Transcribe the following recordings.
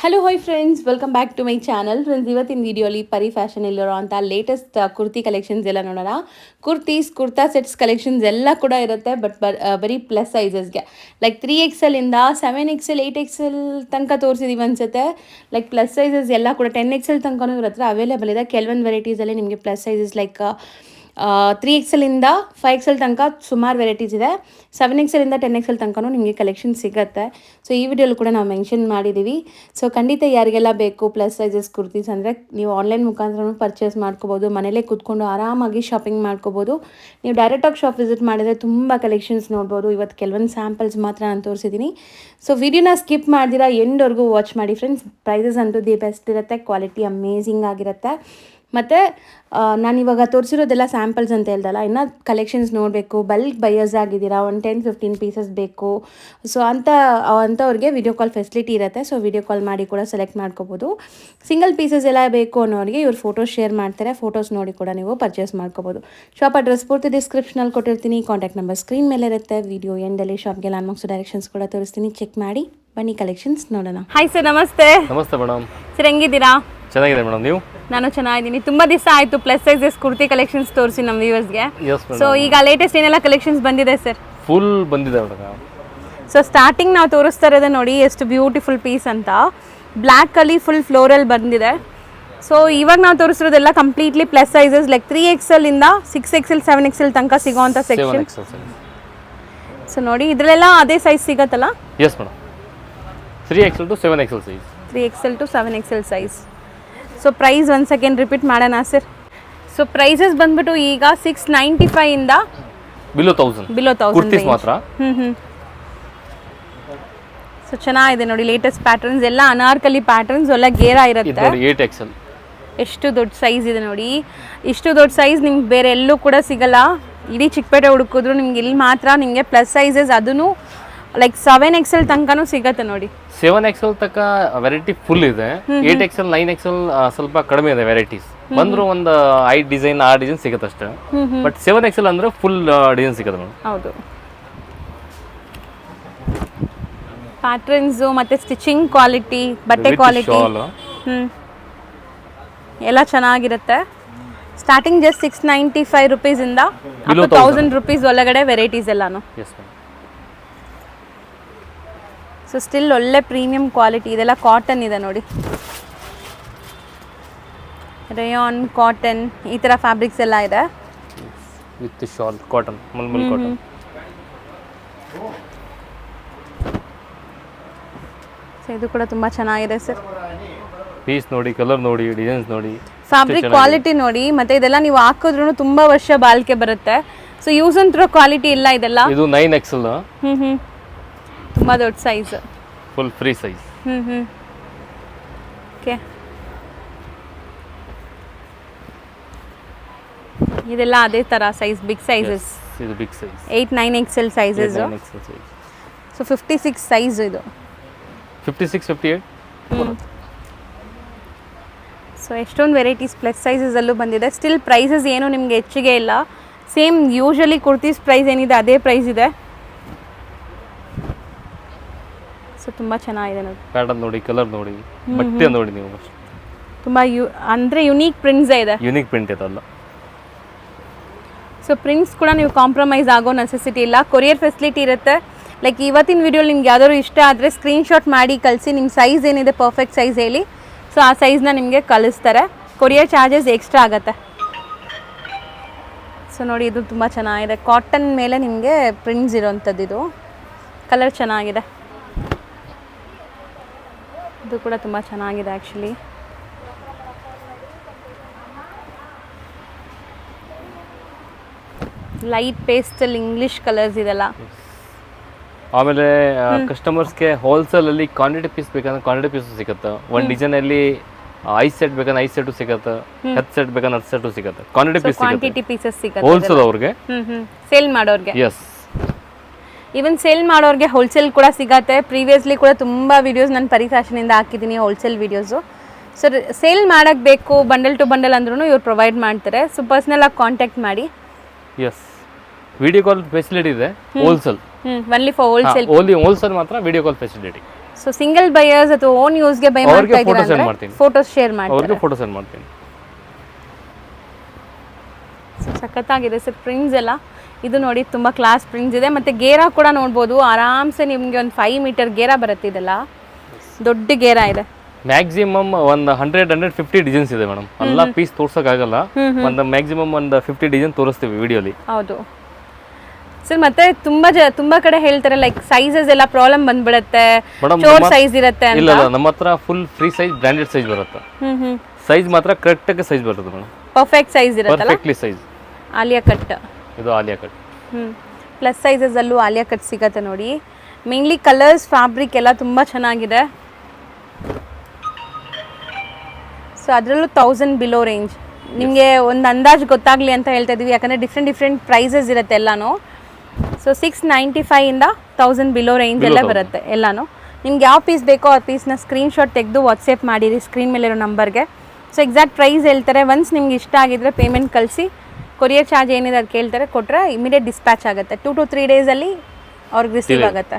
Hello hi friends, welcome back to my channel. Friends, ಇವತ್ತಿನ ವಿಡಿಯೋಲಿ ಪರಿ ಫ್ಯಾಷನಲ್ಲಿರೋ ಅಂಥ ಲೇಟೆಸ್ಟ್ ಕುರ್ತಿ ಕಲೆಕ್ಷನ್ಸ್ ಎಲ್ಲ ನೋಡೋಣ. ಕುರ್ತಾ ಸೆಟ್ಸ್ ಕಲೆಕ್ಷನ್ಸ್ ಎಲ್ಲ ಕೂಡ ಇರುತ್ತೆ, ಬಟ್ ಬರೀ ಪ್ಲಸ್ ಸೈಜಸ್ಗೆ. ಲೈಕ್ 3XL ಇಂದ 7XL 8XL ತನಕ ತೋರಿಸಿದೀವಿ ಅನ್ಸುತ್ತೆ. ಲೈಕ್ ಪ್ಲಸ್ ಸೈಜಸ್ ಎಲ್ಲ ಕೂಡ 10XL ತನಕನೂ ಇವ್ರ ಹತ್ರ ಅವೈಲೇಬಲ್ ಇದೆ. ಕೆಲವೊಂದು ವೆರೈಟೀಸಲ್ಲಿ ನಿಮಗೆ ಪ್ಲಸ್ ಸೈಜಸ್ ಲೈಕ್ 3XL ಇಂದ 5XL ತನಕ ಸುಮಾರು ವೆರೈಟೀಸ್ ಇದೆ. 7XL ಇಂದ 10XL ತನಕನೂ ನಿಮಗೆ ಕಲೆಕ್ಷನ್ ಸಿಗುತ್ತೆ. ಸೊ ಈ ವಿಡಿಯೋಲು ಕೂಡ ನಾವು ಮೆನ್ಷನ್ ಮಾಡಿದ್ದೀವಿ. ಸೊ ಖಂಡಿತ ಯಾರಿಗೆಲ್ಲ ಬೇಕು ಪ್ಲಸ್ ಸೈಜಸ್ ಕುರ್ತೀಸ್ ಅಂದರೆ ನೀವು ಆನ್ಲೈನ್ ಮುಖಾಂತರ ಪರ್ಚೇಸ್ ಮಾಡ್ಕೋಬೋದು. ಮನೇಲೇ ಕೂತ್ಕೊಂಡು ಆರಾಮಾಗಿ ಶಾಪಿಂಗ್ ಮಾಡ್ಕೋಬೋದು. ನೀವು ಡೈರೆಕ್ಟಾಗಿ ಶಾಪ್ ವಿಸಿಟ್ ಮಾಡಿದರೆ ತುಂಬ ಕಲೆಕ್ಷನ್ಸ್ ನೋಡ್ಬೋದು. ಇವತ್ತು ಕೆಲವೊಂದು ಸ್ಯಾಂಪಲ್ಸ್ ಮಾತ್ರ ನಾನು ತೋರಿಸಿದ್ದೀನಿ. ಸೊ ವಿಡಿಯೋನ ಸ್ಕಿಪ್ ಮಾಡ್ದಿರಾ ಎಂಡ್ವರೆಗೂ ವಾಚ್ ಮಾಡಿ ಫ್ರೆಂಡ್ಸ್. ಪ್ರೈಸಸ್ ಅಂತೂ ದಿ ಬೆಸ್ಟ್ ಇರುತ್ತೆ, ಕ್ವಾಲಿಟಿ ಅಮೇಝಿಂಗ್ ಆಗಿರುತ್ತೆ. ಮತ್ತು ನಾನಿವಾಗ ತೋರಿಸಿರೋದೆಲ್ಲ ಸ್ಯಾಂಪಲ್ಸ್ ಅಂತ ಹೇಳ್ದಲ್ಲ, ಇನ್ನು ಕಲೆಕ್ಷನ್ಸ್ ನೋಡಬೇಕು, ಬಲ್ಕ್ ಬೈಯರ್ಸ್ ಆಗಿದ್ದೀರಾ, ಒಂದು 10-15 ಪೀಸಸ್ ಬೇಕು, ಸೊ ಅಂಥವ್ರಿಗೆ ವಿಡಿಯೋ ಕಾಲ್ ಫೆಸಿಲಿಟಿ ಇರುತ್ತೆ. ಸೊ ವಿಡಿಯೋ ಕಾಲ್ ಮಾಡಿ ಕೂಡ ಸೆಲೆಕ್ಟ್ ಮಾಡ್ಕೋಬೋದು. ಸಿಂಗಲ್ ಪೀಸಸ್ ಎಲ್ಲ ಬೇಕು ಅನ್ನೋರಿಗೆ ಇವ್ರು ಫೋಟೋಸ್ ಶೇರ್ ಮಾಡ್ತಾರೆ. ಫೋಟೋಸ್ ನೋಡಿ ಕೂಡ ನೀವು ಪರ್ಚೇಸ್ ಮಾಡ್ಕೋಬೋದು. ಶಾಪ್ ಅಡ್ರೆಸ್ ಪೂರ್ತಿ ಡಿಸ್ಕ್ರಿಪ್ಷನಲ್ಲಿ ಕೊಟ್ಟಿರ್ತೀನಿ. ಕಾಂಟ್ಯಾಕ್ಟ್ ನಂಬರ್ ಸ್ಕ್ರೀನ್ ಮೇಲೆ ಇರುತ್ತೆ. ವಿಡಿಯೋ ಎಂಡಲ್ಲಿ ಶಾಪ್ಗೆ ಲ್ಯಾಂಡ್ಮಾರ್ಕ್ಸ್ ಡೈರೆಕ್ಷನ್ಸ್ ಕೂಡ ತೋರಿಸ್ತೀನಿ, ಚೆಕ್ ಮಾಡಿ ಬನ್ನಿ ಕಲೆಕ್ಷನ್ಸ್ ನೋಡೋಣ. ಹಾಯ್ ಸರ್, ನಮಸ್ತೆ. ನಮಸ್ತೆ ಮೇಡಮ್. ಸರ್, ಹೆಂಗಿದ್ದೀರಾ? ಚೆನ್ನಾಗಿದೆ ಮೇಡಮ್, ನೀವು? ನಾನು ಚೆನ್ನಾಗಿದ್ದೀನಿ. ತುಂಬ ದಿವಸ ಆಯಿತು ಪ್ಲಸ್ ಸೈಜಸ್ ಕುರ್ತಿ ಕಲೆಕ್ಷನ್ಸ್ ತೋರಿಸಿ ನಮ್ಮ ವ್ಯೂವರ್ಸ್ಗೆ. ಸೊ ಈಗ ಲೇಟೆಸ್ಟ್ ಏನೆಲ್ಲ ಕಲೆಕ್ಷನ್ಸ್ ಬಂದಿದೆ ಸರ್? ಫುಲ್ ಬಂದಿದೆ ಮೇಡಮ್. ಸೊ ಸ್ಟಾರ್ಟಿಂಗ್ ನಾವು ತೋರಿಸ್ತಾ ಇರೋದು ನೋಡಿ ಎಷ್ಟು ಬ್ಯೂಟಿಫುಲ್ ಪೀಸ್ ಅಂತ. ಬ್ಲ್ಯಾಕಲ್ಲಿ ಫುಲ್ ಫ್ಲೋರಲ್ ಬಂದಿದೆ. ಸೊ ಇವಾಗ ನಾವು ತೋರಿಸಿರೋದೆಲ್ಲ completely plus sizes like 3XL ಇಂದ 6XL 7XL ತನಕ ಸಿಗೋವಂಥ ಸೆಕ್ಷನ್. ಸೊ ನೋಡಿ ಇದರಲ್ಲೆಲ್ಲ ಅದೇ ಸೈಜ್ ಸಿಗತ್ತಲ್ಲ? Yes madam, 3XL to 7XL size. 3XL to 7XL size. So price ಒಂದು ಸೆಕೆಂಡ್ ರಿಪೀಟ್ ಮಾಡೋಣ ಸರ್. ಸೊ ಪ್ರೈಸಸ್ ಬಂದ್ಬಿಟ್ಟು ಈಗ 695 ಇಂದ ಬಿಲೋ 1000 ಕುರ್ತೀಸ್ ಮಾತ್ರ. ಸೊ ಚೆನ್ನಾಗಿದೆ ನೋಡಿ, ಲೇಟೆಸ್ಟ್ ಪ್ಯಾಟರ್ನ್ಸ್ ಎಲ್ಲ ಅನಾರ್ಕಲಿ ಪ್ಯಾಟರ್ನ್ಸ್, ಒಳ್ಳೆ ಗೇರಾ ಇರುತ್ತೆ. 8XL ಎಷ್ಟು ದೊಡ್ಡ ಸೈಜ್ ಇದೆ ನೋಡಿ. ಇಷ್ಟು ದೊಡ್ಡ ಸೈಜ್ ನಿಮ್ಗೆ ಬೇರೆ ಎಲ್ಲೂ ಕೂಡ ಸಿಗಲ್ಲ. ಇಡೀ ಚಿಕ್ಕಪೇಟೆ ಹುಡುಕಿದ್ರು ನಿಮ್ಗೆ ಇಲ್ಲಿ ಮಾತ್ರ ನಿಮಗೆ ಪ್ಲಸ್ ಸೈಜಸ್, ಅದೂ ಲೈಕ್ 7XL ತನಕನೂ ಸಿಗತ್ತೆ ನೋಡಿ. 7XL ತನಕ ವೆರೈಟಿ ಫುಲ್ ಇದೆ. 8XL 9XL ಸ್ವಲ್ಪ ಕಡಿಮೆ ಇದೆ ವೆರೈಟೀಸ್. ಬಂದ್ರು ಒಂದು 5 ಡಿಸೈನ್ 6 ಡಿಸೈನ್ ಸಿಗುತ್ತೆ ಅಷ್ಟೇ. ಬಟ್ 7XL ಅಂದ್ರೆ ಫುಲ್ ಡಿಸೈನ್ ಸಿಗುತ್ತೆ ಮೇಡಮ್. ಹೌದು, ಪ್ಯಾಟರ್ನ್ಸು ಮತ್ತು ಸ್ಟಿಚಿಂಗ್ ಕ್ವಾಲಿಟಿ, ಬಟ್ಟೆ ಕ್ವಾಲಿಟಿ ಎಲ್ಲ ಚೆನ್ನಾಗಿರುತ್ತೆ. ಸ್ಟಾರ್ಟಿಂಗ್ ಜಸ್ಟ್ 695 ರುಪೀಸಿಂದ ಅಪ್ ಟು 1000 ರುಪೀಸ್ ಒಳಗಡೆ ವೆರೈಟೀಸ್ ಎಲ್ಲಾನು. ಸೊ ಸ್ಟಿಲ್ ಒಳ್ಳೆ ಪ್ರೀಮಿಯಂ ಕ್ವಾಲಿಟಿ. ಇದೆಲ್ಲ ಕಾಟನ್ ಇದೆ ನೋಡಿ, ರೇಯಾನ್, ಕಾಟನ್, ಈ ಥರ ಫ್ಯಾಬ್ರಿಕ್ಸ್ ಎಲ್ಲ ಇದೆ. With shawl cotton, mulmul cotton. So ಇದು ಕೂಡ ತುಂಬ ಚೆನ್ನಾಗಿದೆ ಸರ್. ಪೀಸ್ ನೋಡಿ, ಕಲರ್ ನೋಡಿ, ಡಿಸೈನ್ಸ್ ನೋಡಿ, ಫ್ಯಾಬ್ರಿಕ್ ಕ್ವಾಲಿಟಿ ನೋಡಿ. ಮತ್ತೆ ಇದೆಲ್ಲ ನೀವು ಹಾಕಿದ್ರೂ ತುಂಬ ವರ್ಷ ಬಾಳಿಕೆ ಬರುತ್ತೆ. So use and throw quality ಇಲ್ಲ ಇದೆಲ್ಲ. ಇದು 9XL ತುಂಬ ದೊಡ್ಡ size, full free size. Okay, ಇದೆಲ್ಲ ಅದೇ ಥರ ಸೈಜ್, ಬಿಗ್ ಸೈಜಸ್. ಇದು big size 8, 9XL sizes. So 56 size ಇದು. 56, 58. ಸೊ ಎಷ್ಟೊಂದು ವೆರೈಟೀಸ್ ಪ್ಲಸ್ ಸೈಜಸಲ್ಲೂ ಬಂದಿದೆ. ಸ್ಟಿಲ್ ಪ್ರೈಸಸ್ ಏನು ನಿಮಗೆ ಹೆಚ್ಚಿಗೆ ಇಲ್ಲ. ಸೇಮ್ ಯೂಶಲಿ ಕುರ್ತೀಸ್ ಪ್ರೈಸ್ ಏನಿದೆ ಅದೇ ಪ್ರೈಸ್ ಇದೆ. ಸೊ ತುಂಬ ಚೆನ್ನಾಗಿದೆ ನೋಡಿ. ಪ್ಯಾಟರ್ನ್ ನೋಡಿ, ಕಲರ್ ನೋಡಿ, ಬಟ್ಟೆ ನೋಡಿ. ನೀವು ತುಂಬ ಅಂದರೆ ಯುನೀಕ್ ಪ್ರಿಂಟ್ಸ್ ಇದೆ. ಯುನೀಕ್ ಪ್ರಿಂಟ್ ಇದಲ್ಲ. ಸೊ ಪ್ರಿಂಟ್ಸ್ ಕೂಡ ನೀವು ಕಾಂಪ್ರಮೈಸ್ ಆಗೋ ನೆಸೆಸಿಟಿ ಇಲ್ಲ. ಕೊರಿಯರ್ ಫೆಸಿಲಿಟಿ ಇರುತ್ತೆ. ಲೈಕ್ ಇವತ್ತಿನ ವಿಡಿಯೋಲಿ ನಿಮ್ಗೆ ಯಾವ್ದಾದ್ರು ಇಷ್ಟ ಆದರೆ ಸ್ಕ್ರೀನ್ಶಾಟ್ ಮಾಡಿ ಕಳಿಸಿ. ನಿಮ್ಮ ಸೈಜ್ ಏನಿದೆ ಪರ್ಫೆಕ್ಟ್ ಸೈಜ್ ಹೇಳಿ. ಸೊ ಆ ಸೈಜ್ನ ನಿಮಗೆ ಕಳಿಸ್ತಾರೆ. ಕೊರಿಯರ್ ಚಾರ್ಜಸ್ ಎಕ್ಸ್ಟ್ರಾ ಆಗುತ್ತೆ. ಸೊ ನೋಡಿ, ಇದು ತುಂಬ ಚೆನ್ನಾಗಿದೆ. ಕಾಟನ್ ಮೇಲೆ ನಿಮಗೆ ಪ್ರಿಂಟ್ಸ್ ಇರೋವಂಥದ್ದು. ಇದು ಕಲರ್ ಚೆನ್ನಾಗಿದೆ. ಇದು ಕೂಡ ತುಂಬ ಚೆನ್ನಾಗಿದೆ actually. Light pastel English colours ಇದೆಲ್ಲ. ಆಮೇಲೆ ಕಸ್ಟಮರ್ಸ್ಗೆ ಹೋಲ್ಸೇಲಲ್ಲಿ ಕ್ವಾಂಟಿಟಿ ಪೀಸ್ ಬೇಕಂದ್ರೆ ಕ್ವಾಂಟಿಟಿ ಪೀಸು ಸಿಗುತ್ತೆ. ಒಂದು ಡಿಸೈನಲ್ಲಿ 5 ಸೆಟ್ ಬೇಕಂದ್ರೆ 5 ಸೆಟ್ ಸಿಗುತ್ತೆ, 10 ಸೆಟ್ ಬೇಕಂದ್ರೆ 10 ಸೆಟ್ ಸಿಗುತ್ತೆ. ಕ್ವಾಂಟಿಟಿ ಪೀಸಸ್ ಸಿಗುತ್ತೆ ಹೋಲ್ಸೇಲ್ ಅವ್ರಿಗೆ, ಸೇಲ್ ಮಾಡೋರಿಗೆ. ಎಸ್, ಈವನ್ ಸೇಲ್ ಮಾಡೋರಿಗೆ ಹೋಲ್ಸೇಲ್ ಕೂಡ ಸಿಗತ್ತೆ. ಪ್ರೀವಿಯಸ್ಲಿ ಕೂಡ ತುಂಬ ವೀಡಿಯೋಸ್ ನಾನು ಪರಿ ಫ್ಯಾಷನಿಂದ ಹಾಕಿದ್ದೀನಿ, ಹೋಲ್ಸೇಲ್ ವೀಡಿಯೋಸು. ಸೊ ಸೇಲ್ ಮಾಡೋಕ್ಕೆ ಬೇಕು ಬಂಡಲ್ ಟು ಬಂಡಲ್ ಅಂದ್ರೂ ಇವ್ರು ಪ್ರೊವೈಡ್ ಮಾಡ್ತಾರೆ. ಸೊ ಪರ್ಸ್ನಲಾಗಿ ಕಾಂಟ್ಯಾಕ್ಟ್ ಮಾಡಿ. ಎಸ್, ವಿಡಿಯೋ ಕಾಲ್ ಫೆಸಿಲಿಟಿ ಇದೆ. Wholesale only for wholesale, only wholesale ಮಾತ್ರ video call facility. So single buyers ಅಥವಾ ಓನ್ ಯೂಸ್ಗೆ ಬೈ ಮಾಡ್ತಾ ಇದ್ದೀರಾ send ಅಂದ್ರೆ ಮಾಡ್ತೀನಿ. ಫೋಟೋಸ್ ಶೇರ್ ಮಾಡಿ. ಅವ್ರಿಗೆ ಫೋಟೋ ಸೆಂಡ್ ಮಾಡ್ತೀನಿ. ಸೊ ಸಖತ್ತಾಗಿದೆ ಸರ್ ಪ್ರಿಂಟ್ಸ್ ಎಲ್ಲ. ಇದು ನೋಡಿ ತುಂಬ ಕ್ಲಾಸ್ ಪ್ರಿಂಟ್ಸ್ ಇದೆ. ಮತ್ತು ಗೇರಾ ಕೂಡ ನೋಡ್ಬೋದು, ಆರಾಮ್ಸೆ ನಿಮಗೆ ಒಂದು 5 ಮೀಟರ್ ಗೇರಾ ಬರುತ್ತೆ. ಇದೆಲ್ಲ ದೊಡ್ಡ ಗೇರಾ ಇದೆ. ಮ್ಯಾಕ್ಸಿಮಮ್ ಒಂದು 100-150 ಡಿಸೈನ್ಸ್ ಇದೆ ಮೇಡಮ್. ಎಲ್ಲ ಪೀಸ್ ತೋರ್ಸೋಕ್ಕಾಗಲ್ಲ. ಒಂದು ಮ್ಯಾಕ್ಸಿಮಮ್ ಒಂದು 50 ಡಿಸೈನ್ ತೋರಿಸ್ತೀವಿ ವಿಡಿಯೋಲಿ. ಹೌದು ಸರ್. ಮತ್ತೆ ತುಂಬಾ ಕಡೆ ಹೇಳ್ತಾರೆ ಲೈಕ್ ಸೈಜಸ್ ಎಲ್ಲ ಪ್ರಾಬ್ಲಮ್ ಬಂದ್ಬಿಡುತ್ತೆ, ಚೋರ್ ಸೈಜ್ ಇರುತ್ತೆ ಅಂತ. ಇಲ್ಲ ನಮ್ಮ ಹತ್ರ full free size, branded size ಬರುತ್ತೆ. ಸೈಜ್ ಮಾತ್ರ ಕರೆಕ್ಟ್ ಆಗಿ ಸೈಜ್ ಬರುತ್ತೆ ಮೇಡಮ್. ಪರ್ಫೆಕ್ಟ್ ಸೈಜ್ ಇರುತ್ತಲ್ಲ. Perfectly size. ಆಲಿಯಾ ಕಟ್. ಇದು ಆಲಿಯಾ ಕಟ್. ಪ್ಲಸ್ ಸೈಜಸ್ ಅಲ್ಲೂ ಆಲಿಯಾ ಕಟ್ ಸಿಗತ್ತೆ ನೋಡಿ. ಮೇನ್ಲಿ ಕಲರ್ಸ್, ಫ್ಯಾಬ್ರಿಕ್ ಎಲ್ಲ ತುಂಬಾ ಚೆನ್ನಾಗಿದೆ. ಸೊ ಅದರಲ್ಲೂ 1000 ಬಿಲೋ ರೇಂಜ್. ನಿಮಗೆ ಒಂದು ಅಂದಾಜು ಗೊತ್ತಾಗಲಿ ಅಂತ ಹೇಳ್ತಾ ಇದ್ದೀವಿ, ಯಾಕಂದರೆ ಡಿಫ್ರೆಂಟ್ ಪ್ರೈಸಸ್ ಇರುತ್ತೆ ಎಲ್ಲಾನು. ಸೊ 695 ಇಂದ 1000 ಬಿಲೋ ರೇಂಜ್ ಎಲ್ಲ ಬರುತ್ತೆ ಎಲ್ಲಾನು. ನಿಮ್ಗೆ ಯಾವ ಪೀಸ್ ಬೇಕೋ ಆ ಪೀಸ್ನ ಸ್ಕ್ರೀನ್ಶಾಟ್ ತೆಗೆದು ವಾಟ್ಸಪ್ ಮಾಡಿರಿ ಸ್ಕ್ರೀನ್ ಮೇಲಿರೋ ನಂಬರ್ಗೆ. ಸೊ ಎಕ್ಸಾಕ್ಟ್ ಪ್ರೈಸ್ ಹೇಳ್ತಾರೆ. ಒನ್ಸ್ ನಿಮ್ಗೆ ಇಷ್ಟ ಆಗಿದ್ರೆ ಪೇಮೆಂಟ್ ಕಳಿಸಿ, ಕೊರಿಯರ್ ಚಾರ್ಜ್ ಏನಿದೆ ಅದು ಕೇಳ್ತಾರೆ, ಕೊಟ್ಟರೆ ಇಮಿಡಿಯೇಟ್ ಡಿಸ್ಪ್ಯಾಚ್ ಆಗುತ್ತೆ. 2 to 3 ಡೇಸಲ್ಲಿ ಅವ್ರಿಗೆ ರಿಸೀವ್ ಆಗುತ್ತೆ.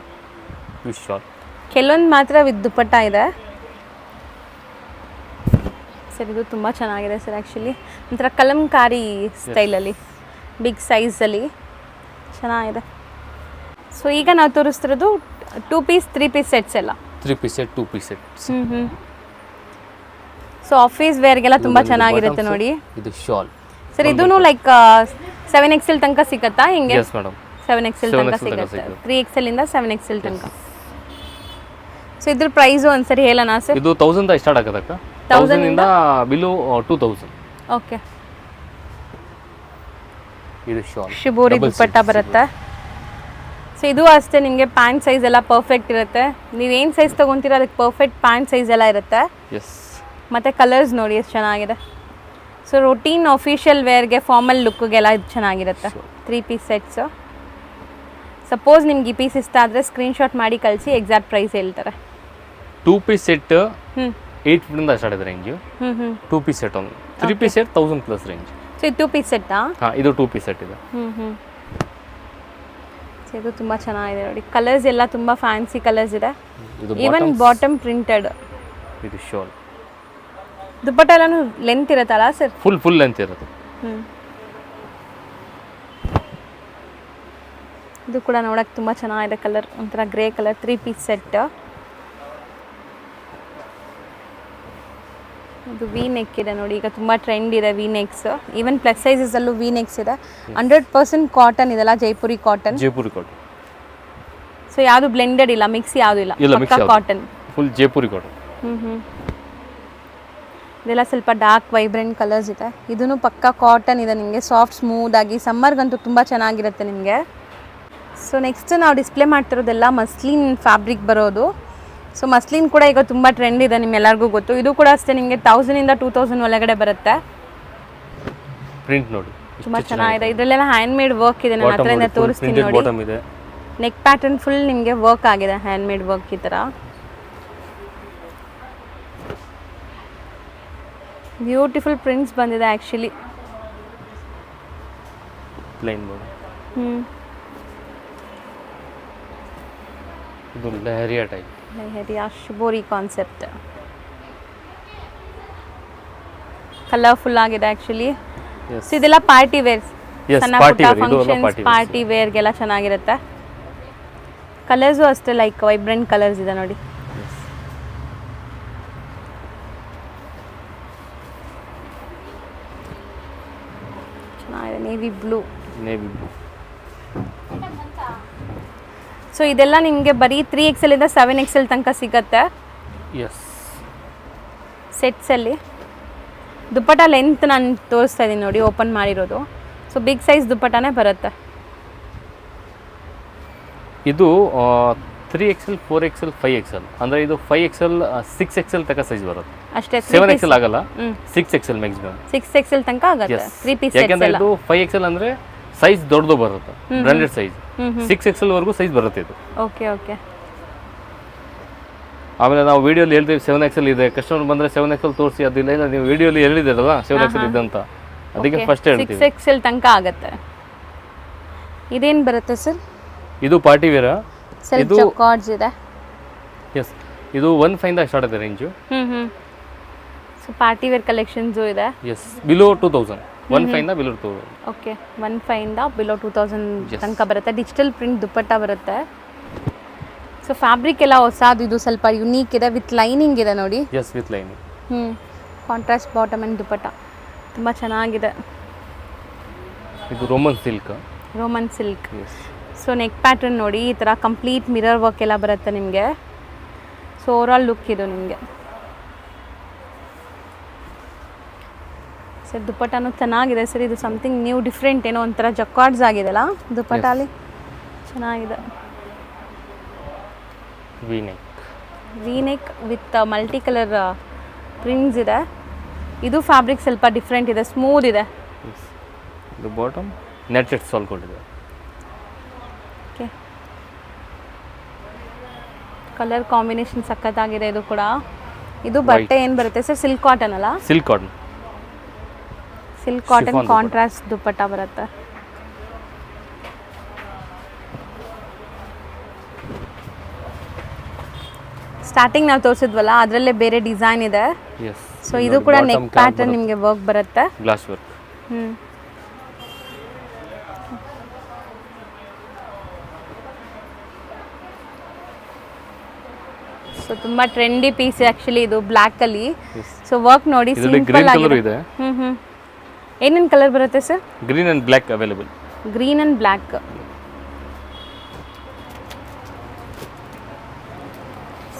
ಕೆಲವೊಂದು ಮಾತ್ರ ವಿತ್ ದುಪ್ಪಟ್ಟ ಇದೆ ಸರ್. ಇದು ತುಂಬ ಚೆನ್ನಾಗಿದೆ ಸರ್. ಆ್ಯಕ್ಚುಲಿ ಒಂಥರ ಕಲಂಕಾರಿ ಸ್ಟೈಲಲ್ಲಿ, ಬಿಗ್ ಸೈಜಲ್ಲಿ ಚೆನ್ನಾಗಿದೆ. ಸೊ ಈಗ ನಾವು ತೋರಿಸ್ತಿರೋದು 2 ಪೀಸ್ 3 ಪೀಸ್ ಸೆಟ್ಸ್ ಎಲ್ಲ. 3 piece set, 2 piece sets. So office ವೇರ್ಗೆಲ್ಲ ತುಂಬ ಚೆನ್ನಾಗಿರುತ್ತೆ ನೋಡಿ. ಇದು ಶಾಲ್ ಸರ್. ಇದೂ ಲೈಕ್ 7XL ತನಕ ಸಿಗುತ್ತಾ ಹಿಂಗೆ? ಎಸ್ ಮೇಡಮ್, 7XL ತನಕ ಸಿಗುತ್ತೆ. 3XL ಇಂದ 7XL ತನಕ. ಸೊ ಇದ್ರ ಪ್ರೈಸು ಒಂದ್ಸರಿ ಹೇಳೋಣ ಸರ್. ಇದು 1000 ಸ್ಟಾರ್ಟ್ ಆಗುತ್ತೆ. 1000 ಇಂದ ಬಿಲೋ 2000. ಓಕೆ. ಇದು ಶಾಲ್ ಶಿಬೋರಿ ದುಪ್ಪಟ್ಟ ಬರುತ್ತೆ. ಸೊ ಇದು ಅಷ್ಟೇ, ನಿಮಗೆ ಪ್ಯಾಂಟ್ ಸೈಜ್ ಎಲ್ಲ ಪರ್ಫೆಕ್ಟ್ ಇರುತ್ತೆ. ನೀವೇನು ಸೈಜ್ ತೊಗೊತೀರೋ ಅದಕ್ಕೆ ಪರ್ಫೆಕ್ಟ್ ಪ್ಯಾಂಟ್ ಸೈಜ್ ಎಲ್ಲ ಇರುತ್ತೆ. ಎಸ್. ಮತ್ತು ಕಲರ್ಸ್ ನೋಡಿ ಎಷ್ಟು ಚೆನ್ನಾಗಿದೆ. ಸೊ ರೊಟೀನ್ ಆಫಿಷಿಯಲ್ ವೇರ್ಗೆ, ಫಾರ್ಮಲ್ ಲುಕ್ಗೆಲ್ಲ ಇದು ಚೆನ್ನಾಗಿರುತ್ತೆ. 3 ಪೀಸ್ ಸೆಟ್ಸು. ಸಪೋಸ್ ನಿಮ್ಗೆ ಈ ಪೀಸ್ ಇಷ್ಟ ಆದರೆ ಸ್ಕ್ರೀನ್ಶಾಟ್ ಮಾಡಿ ಕಳಿಸಿ, ಎಕ್ಸಾಕ್ಟ್ ಪ್ರೈಸ್ ಹೇಳ್ತಾರೆ. 2 ಪೀಸ್ ಸೆಟ್ 850 ಇಂದ ಸ್ಟಾರ್ಟ್ ಇದೆ ರೇಂಜ್. 2 ಪೀಸ್ ಸೆಟ್ ಒಂದು. 3 piece set 1000 plus range. So ಇದು 2 ಪೀಸ್ ಸೆಟ್ಟಾ? ಹಾಂ, ಇದು 2 ಪೀಸ್ ಸೆಟ್ ಇದೆ. ಸೊ ಇದು ತುಂಬ ಚೆನ್ನಾಗಿದೆ ನೋಡಿ. ಕಲರ್ಸ್ ಎಲ್ಲ ತುಂಬ ಫ್ಯಾನ್ಸಿ ಕಲರ್ಸ್ ಇದೆ. Even bottom printed. ಇದು ಶಾಲ್. ದುಪ್ಪಟ್ಟ ಎಲ್ಲಾನು ಲೆಂತ್ ಇರುತ್ತಲ್ಲ ಸರ್? ಫುಲ್ ಲೆಂತ್ ಇರುತ್ತೆ. ಇದು ಕೂಡ ನೋಡಕ್ಕೆ ತುಂಬ ಚೆನ್ನಾಗಿದೆ. ಕಲರ್ ಒಂಥರ ಗ್ರೇ ಕಲರ್. 3 piece set. ಇದು ವಿ ನೆಕ್ ಇದೆ ನೋಡಿ. ಈಗ ತುಂಬ ಟ್ರೆಂಡ್ ಇದೆ V necks. Even plus sizes ಅಲ್ಲೂ ವಿ ನೆಕ್ಸ್ ಇದೆ. 100% ಕಾಟನ್ ಇದೆಲ್ಲ, Jaipuri cotton. Jaipuri cotton. So ಯಾವುದು ಬ್ಲೆಂಡೆಡ್ ಇಲ್ಲ, ಮಿಕ್ಸ್ ಯಾವುದು ಇಲ್ಲ, ಪಕ್ಕಾ ಕಾಟನ್. Full Jaipuri cotton. ಇದೆಲ್ಲ ಸ್ವಲ್ಪ ಡಾರ್ಕ್ ವೈಬ್ರೆಂಟ್ ಕಲರ್ಸ್ ಇದೆ. ಇದೂ ಪಕ್ಕಾ ಕಾಟನ್ ಇದೆ. ನಿಮಗೆ ಸಾಫ್ಟ್ ಸ್ಮೂತ್ ಆಗಿ ಸಮ್ಮರ್ಗಂತೂ ತುಂಬ ಚೆನ್ನಾಗಿರುತ್ತೆ ನಿಮಗೆ. ಸೊ ನೆಕ್ಸ್ಟ್ ನಾವು ಡಿಸ್ಪ್ಲೇ ಮಾಡ್ತಿರೋದೆಲ್ಲ ಮಸ್ಲಿನ್ ಫ್ಯಾಬ್ರಿಕ್ ಬರೋದು. ಸೊ ಮಸ್ಲಿನ್ ಕೂಡ ಈಗ ತುಂಬ ಟ್ರೆಂಡ್ ಇದೆ, ನಿಮ್ಮೆಲ್ಲರಿಗೂ ಗೊತ್ತು. ಇದು ಕೂಡ ಅಷ್ಟೇ, ನಿಮಗೆ 1000 ಇಂದ 2000 ಒಳಗಡೆ ಬರುತ್ತೆ. ಪ್ರಿಂಟ್ ನೋಡಿ ತುಂಬ ಚೆನ್ನಾಗಿದೆ. ಇದರಲ್ಲೆಲ್ಲ ಹ್ಯಾಂಡ್ ಮೇಡ್ ವರ್ಕ್ ಇದೆ. ನನ್ನ ಹತ್ರದಿಂದ ತೋರಿಸ್ತೀನಿ ನೋಡಿ. ನೆಕ್ ಪ್ಯಾಟರ್ನ್ ಫುಲ್ ನಿಮಗೆ ವರ್ಕ್ ಆಗಿದೆ, ಹ್ಯಾಂಡ್ ಮೇಡ್ ವರ್ಕ್ ಈ ಥರ. ಬ್ಯೂಟಿಫುಲ್ ಪ್ರಿಂಟ್ಸ್ ಬಂದಿದೆ ಆ್ಯಕ್ಚುಲಿ. Plain board. ಇದು leheriya type. Leheriya shibori concept. Colourful ಆಗಿದೆ ಆ್ಯಕ್ಚುಲಿ. ಸೊ ಇದೆಲ್ಲ ಪಾರ್ಟಿ ವೇರ್, ಸಣ್ಣ ಪುಟ್ಟ ಫಂಕ್ಷನ್ಸ್, ಪಾರ್ಟಿ ವೇರ್ಗೆಲ್ಲ ಚೆನ್ನಾಗಿರುತ್ತೆ. ಕಲರ್ಸು ಅಷ್ಟೇ ಲೈಕ್ ವೈಬ್ರೆಂಟ್ ಕಲರ್ಸ್ ಇದೆ ನೋಡಿ. ಚೆನ್ನಾಗಿದೆ. Navy blue. ಸೊ ಇದೆಲ್ಲ ನಿಮಗೆ ಬರೀ 3XL ಇಂದ 7XL ತನಕ ಸಿಗತ್ತೆ ಸೆಟ್ಸಲ್ಲಿ. ದುಪ್ಪಟ್ಟ ಲೆಂತ್ ನಾನು ತೋರಿಸ್ತಾ ಇದ್ದೀನಿ ನೋಡಿ, ಓಪನ್ ಮಾಡಿರೋದು. ಸೊ ಬಿಗ್ ಸೈಜ್ ದುಪ್ಪಟ್ಟನೇ ಬರುತ್ತೆ. ಇದು 3XL 4XL 5XL ಅಂದರೆ ಇದು 5XL 6XL ತನಕ ಸೈಜ್ ಬರುತ್ತೆ ಅಷ್ಟೇ. 7XL ಆಗಲ್ಲ, 6XL ಮ್ಯಾಕ್ಸಿಮಮ್. 6XL ತನಕ ಆಗುತ್ತೆ 3 ಪೀಸ್ ಸೆಟ್. ಯಾಕಂದ್ರೆ ಇದು 5XL ಅಂದ್ರೆ ಸೈಜ್ ದೊಡ್ಡದು ಬರುತ್ತೆ, ಬ್ರಾಂಡೆಡ್ ಸೈಜ್. 6XL ವರೆಗೂ ಸೈಜ್ ಬರುತ್ತೆ ಇದು. Okay okay. ಆಮೇಲೆ ನಾವು ವಿಡಿಯೋಲಿ ಹೇಳ್ತೀವಿ 7XL ಇದೆ, ಕಸ್ಟಮರ್ ಬಂದರೆ 7XL ತೋರಿಸಿ, ಅದಿಲ್ಲ. ಇಲ್ಲ ನೀವು ವಿಡಿಯೋಲಿ ಹೇಳಿದಿರಲ್ಲ 7XL ಇದೆ ಅಂತ, ಅದಕ್ಕೆ ಫಸ್ಟ್ ಹೇಳ್ತೀವಿ. 6XL ತನಕ ಆಗುತ್ತೆ. ಇದೇನು ಬರುತ್ತೆ ಸರ್? ಇದು ಪಾರ್ಟಿ ವೇರ್. ಇದು ಕಾರ್ಡ್ಸ್ ಇದೆ. ಎಸ್, ಇದು 1.5 ಇಂದ ಸ್ಟಾರ್ಟ್ ಇದೆ range. So party wear collections ಇದೆ. Yes, below 2000. 1.5 ಇಂದ ಬಿಲೋ 2000. ಓಕೆ, 1.5 ಇಂದ ಬಿಲೋ 2000 ತನಕ ಬರುತ್ತೆ. ಡಿಜಿಟಲ್ ಪ್ರಿಂಟ್ ದುಪ್ಪಟ್ಟ ಬರುತ್ತೆ. ಸೊ ಫ್ಯಾಬ್ರಿಕ್ ಎಲ್ಲ ಹೊಸದು, ಇದು ಸ್ವಲ್ಪ ಯುನೀಕ್ ಇದೆ, ವಿತ್ ಲೈನಿಂಗ್ ಇದೆ ನೋಡಿ. Yes, with lining. Contrast bottom and dupatta ತುಂಬ ಚೆನ್ನಾಗಿದೆ. ಇದು Roman silk. So neck pattern ನೋಡಿ, ಈ ಥರ ಕಂಪ್ಲೀಟ್ ಮಿರರ್ ವರ್ಕ್ ಎಲ್ಲ ಬರುತ್ತೆ ನಿಮಗೆ. ಸೊ ಓವರಾಲ್ ಲುಕ್ ಇದು ನಿಮಗೆ. ಸರ್ ದುಪ್ಪಟ್ಟನೂ ಚೆನ್ನಾಗಿದೆ ಸರ್. ಇದು ಸಮಥಿಂಗ್ ನ್ಯೂ ಡಿಫ್ರೆಂಟ್, ಏನೋ ಒಂಥರ ಜಕ್ಕಾರ್ಡ್ಸ್ ಆಗಿದೆಲ್ಲ ದುಪ್ಪಟ್ಟಾಲಿ, ಚೆನ್ನಾಗಿದೆ. V neck with multi colour prints ಇದೆ. ಇದು ಫ್ಯಾಬ್ರಿಕ್ ಸ್ವಲ್ಪ ಡಿಫ್ರೆಂಟ್ ಇದೆ, ಸ್ಮೂತ್ ಇದೆ. ಇದು ಬಾಟಮ್ ನೆಟೆಡ್ ಸಾಲ್ ಕೊಟ್ಟಿದೆ. ಓಕೆ, ಕಲರ್ ಕಾಂಬಿನೇಷನ್ ಸಖತ್ತಾಗಿದೆ ಇದು ಕೂಡ. ಇದು ಬಟ್ಟೆ ಏನು ಬರುತ್ತೆ ಸರ್? ಸಿಲ್ಕ್ ಕಾಟನ್ ಅಲ್ಲ? ಸಿಲ್ಕ್ ಕಾಟನ್ ಕಾಂಟ್ರಾಸ್ಟ್ ದುಪ್ಪಟ್ಟ ಬರುತ್ತೆ. ಸ್ಟಾರ್ಟಿಂಗ್ ನಾವು ತೋರಿಸಿದ್ವಲ್ಲ ಅದರಲ್ಲೇ ಬೇರೆ ಡಿಸೈನ್ ಇದೆ. ಸೊ ಇದು ಕೂಡ ನೆಕ್ ಪ್ಯಾಟರ್ನ್ ನಿಮಗೆ ವರ್ಕ್ ಬರುತ್ತೆ, ಗ್ಲಾಸ್ ವರ್ಕ್. ಸೊ ತುಂಬಾ ಟ್ರೆಂಡಿ ಪೀಸ್ ಆಕ್ಚುಲಿ ಇದು, ಬ್ಲ್ಯಾಕ್ ಅಲ್ಲಿ. ಸೊ ವರ್ಕ್ ನೋಡಿ ಸಿಂಪಲ್ ಆಗಿದೆ. ಏನೇನು ಕಲರ್ ಬರುತ್ತೆ sir? Green and black available. Green and black.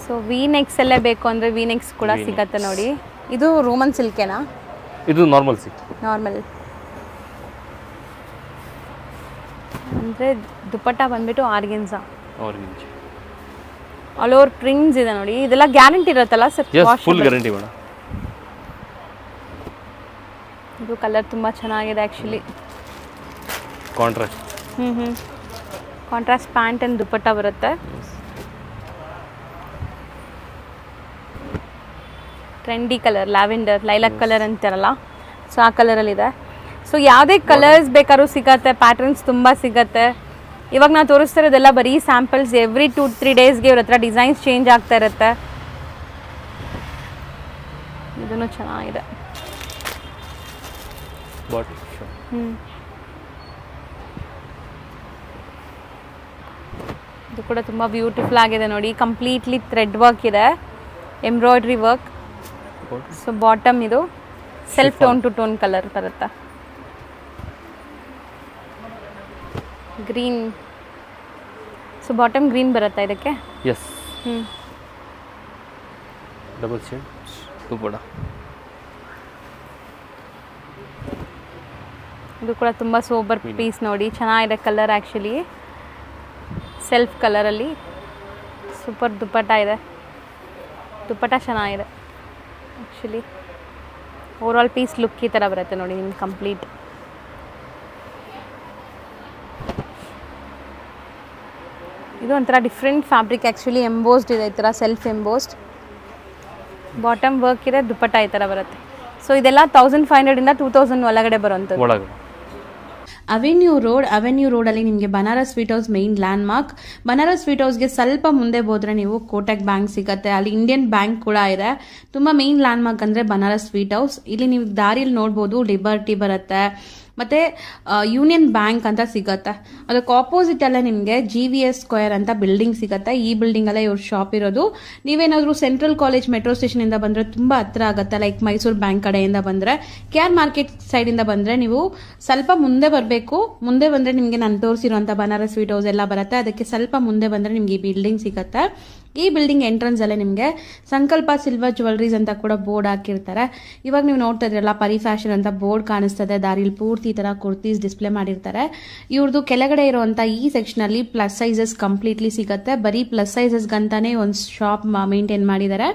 So we next ಎಲ್ಲ ಬೇಕು ಅಂದರೆ ವಿ ನೆಕ್ಸ್ ಕೂಡ ಸಿಗತ್ತೆ ನೋಡಿ. ಇದು ರೋಮನ್ ಸಿಲ್ಕೇನಾ? ಇದು ನಾರ್ಮಲ್ ಸಿಲ್ಕ್. ನಾರ್ಮಲ್ ಅಂದರೆ ದುಪ್ಪಟ್ಟ ಬಂದ್ಬಿಟ್ಟು ಆರ್ಗೆನ್ಸಾ. ಆಲ್ ಓವರ್ ಪ್ರಿಂಟ್ಸ್ ಇದೆ ನೋಡಿ. ಇದೆಲ್ಲ ಗ್ಯಾರಂಟಿ ಇರುತ್ತಲ್ಲ ಸರ್? Full guarantee madam. ಇದು ಕಲರ್ ತುಂಬ ಚೆನ್ನಾಗಿದೆ actually. Contrast. Contrast pant and dupatta ಬರುತ್ತೆ. Trendy colour, lavender, lilac colour ಅಂತಾರಲ್ಲ, ಸೊ ಆ ಕಲರಲ್ಲಿದೆ. ಸೊ ಯಾವುದೇ ಕಲರ್ಸ್ ಬೇಕಾದ್ರೂ ಸಿಗತ್ತೆ, ಪ್ಯಾಟರ್ನ್ಸ್ ತುಂಬ ಸಿಗತ್ತೆ. ಇವಾಗ ನಾವು ತೋರಿಸ್ತಾ ಇರೋದೆಲ್ಲ ಬರೀ ಸ್ಯಾಂಪಲ್ಸ್. ಎವ್ರಿ 2-3 ಡೇಸ್ಗೆ ಇವ್ರ ಹತ್ರ ಡಿಸೈನ್ಸ್ ಚೇಂಜ್ ಆಗ್ತಾ ಇರುತ್ತೆ. ಇದನ್ನು ಚೆನ್ನಾಗಿದೆ. ಇದು ಕೂಡ ತುಂಬ ಬ್ಯೂಟಿಫುಲ್ ಆಗಿದೆ ನೋಡಿ. ಕಂಪ್ಲೀಟ್ಲಿ ಥ್ರೆಡ್ ವರ್ಕ್ ಇದೆ, ಎಂಬ್ರಾಯ್ಡ್ರಿ ವರ್ಕ್. ಸೊ ಬಾಟಮ್ ಇದು self tone to tone colour ಬರುತ್ತೆ. ಗ್ರೀನ್. ಸೊ ಬಾಟಮ್ ಗ್ರೀನ್ ಬರುತ್ತಾ ಇದಕ್ಕೆ? ಎಸ್. Double shade dupatta. ಇದು ಕೂಡ ತುಂಬ ಸೋಬರ್ ಪೀಸ್ ನೋಡಿ, ಚೆನ್ನಾಗಿದೆ ಕಲರ್ ಆ್ಯಕ್ಚುಲಿ. ಸೆಲ್ಫ್ ಕಲರಲ್ಲಿ ಸೂಪರ್ ದುಪ್ಪಟ್ಟ ಇದೆ. ದುಪ್ಪಟ್ಟ ಚೆನ್ನಾಗಿದೆ ಆ್ಯಕ್ಚುಲಿ. ಓವರಾಲ್ ಪೀಸ್ ಲುಕ್ ಈ ಥರ ಬರುತ್ತೆ ನೋಡಿ ನಿಮ್ಗೆ ಕಂಪ್ಲೀಟ್. ಇದು ಒಂಥರ ಡಿಫ್ರೆಂಟ್ ಫ್ಯಾಬ್ರಿಕ್ ಆ್ಯಕ್ಚುಲಿ. ಎಂಬೋಸ್ಡ್ ಇದೆ, ಈ ಥರ ಸೆಲ್ಫ್ ಎಂಬೋಸ್ಡ್. ಬಾಟಮ್ ವರ್ಕ್ ಇದೆ, ದುಪ್ಪಟ್ಟ ಈ ಥರ ಬರುತ್ತೆ. ಸೊ ಇದೆಲ್ಲ 1500 ಇಂದ 2000 ಒಳಗಡೆ ಬರುವಂಥದ್ದು. ಅವೆನ್ಯೂ ರೋಡಲ್ಲಿ ನಿಮಗೆ Banaras sweet house main landmark. Banaras sweet ಹೌಸ್ಗೆ ಸ್ವಲ್ಪ ಮುಂದೆ ಹೋದ್ರೆ ನೀವು ಕೋಟಕ್ ಬ್ಯಾಂಕ್ ಸಿಗುತ್ತೆ, ಅಲ್ಲಿ ಇಂಡಿಯನ್ ಬ್ಯಾಂಕ್ ಕೂಡ ಇದೆ. ತುಂಬ ಮೇನ್ ಲ್ಯಾಂಡ್ ಮಾರ್ಕ್ ಅಂದರೆ ಬನಾರಸ್ ಸ್ವೀಟ್ ಹೌಸ್. ಇಲ್ಲಿ ನೀವು ದಾರಿಯಲ್ಲಿ ನೋಡ್ಬೋದು ಲಿಬರ್ಟಿ ಬರುತ್ತೆ, ಮತ್ತು ಯೂನಿಯನ್ ಬ್ಯಾಂಕ್ ಅಂತ ಸಿಗುತ್ತೆ. ಅದಕ್ಕೆ ಆಪೋಸಿಟ್ ಅಲ್ಲೇ ನಿಮಗೆ GVS ಸ್ಕ್ವೇರ್ ಅಂತ ಬಿಲ್ಡಿಂಗ್ ಸಿಗುತ್ತೆ. ಈ ಬಿಲ್ಡಿಂಗಲ್ಲೇ ಇವ್ರ ಶಾಪ್ ಇರೋದು. ನೀವೇನಾದರೂ ಸೆಂಟ್ರಲ್ ಕಾಲೇಜ್ ಮೆಟ್ರೋ ಸ್ಟೇಷನಿಂದ ಬಂದರೆ ತುಂಬ ಹತ್ರ ಆಗುತ್ತೆ. ಲೈಕ್ ಮೈಸೂರು ಬ್ಯಾಂಕ್ ಕಡೆಯಿಂದ ಬಂದರೆ, KR ಮಾರ್ಕೆಟ್ ಸೈಡಿಂದ ಬಂದರೆ ನೀವು ಸ್ವಲ್ಪ ಮುಂದೆ ಬರಬೇಕು. ಮುಂದೆ ಬಂದರೆ ನಿಮಗೆ ನಾನು ತೋರಿಸಿರುವಂಥ ಬನಾರಸ್ ಸ್ವೀಟ್ ಹೌಸ್ ಎಲ್ಲ ಬರುತ್ತೆ. ಅದಕ್ಕೆ ಸ್ವಲ್ಪ ಮುಂದೆ ಬಂದರೆ ನಿಮಗೆ ಈ ಬಿಲ್ಡಿಂಗ್ ಸಿಗುತ್ತೆ. ಈ ಬಿಲ್ಡಿಂಗ್ ಎಂಟ್ರೆನ್ಸ್ ಅಲ್ಲೇ ನಿಮಗೆ ಸಂಕಲ್ಪ ಸಿಲ್ವರ್ ಜ್ಯುವೆಲ್ರೀಸ್ ಅಂತ ಕೂಡ ಬೋರ್ಡ್ ಹಾಕಿರ್ತಾರೆ. ಇವಾಗ ನೀವು ನೋಡ್ತಾ ಇದ್ರಲ್ಲ ಪರಿ ಫ್ಯಾಷನ್ ಅಂತ ಬೋರ್ಡ್ ಕಾಣಿಸ್ತದೆ. ದಾರಿಲಿ ಪೂರ್ತಿ ಈ ತರ ಕುರ್ತೀಸ್ ಡಿಸ್ಪ್ಲೇ ಮಾಡಿರ್ತಾರೆ. ಇವ್ರದ್ದು ಕೆಳಗಡೆ ಇರುವಂತ ಈ ಸೆಕ್ಷನ್ ಅಲ್ಲಿ ಪ್ಲಸ್ ಸೈಜಸ್ ಕಂಪ್ಲೀಟ್ಲಿ ಸಿಗುತ್ತೆ. ಬರೀ ಪ್ಲಸ್ ಸೈಜಸ್ ಗಂತಾನೆ ಒಂದು ಶಾಪ್ ಮೇಂಟೈನ್ ಮಾಡಿದ್ದಾರೆ.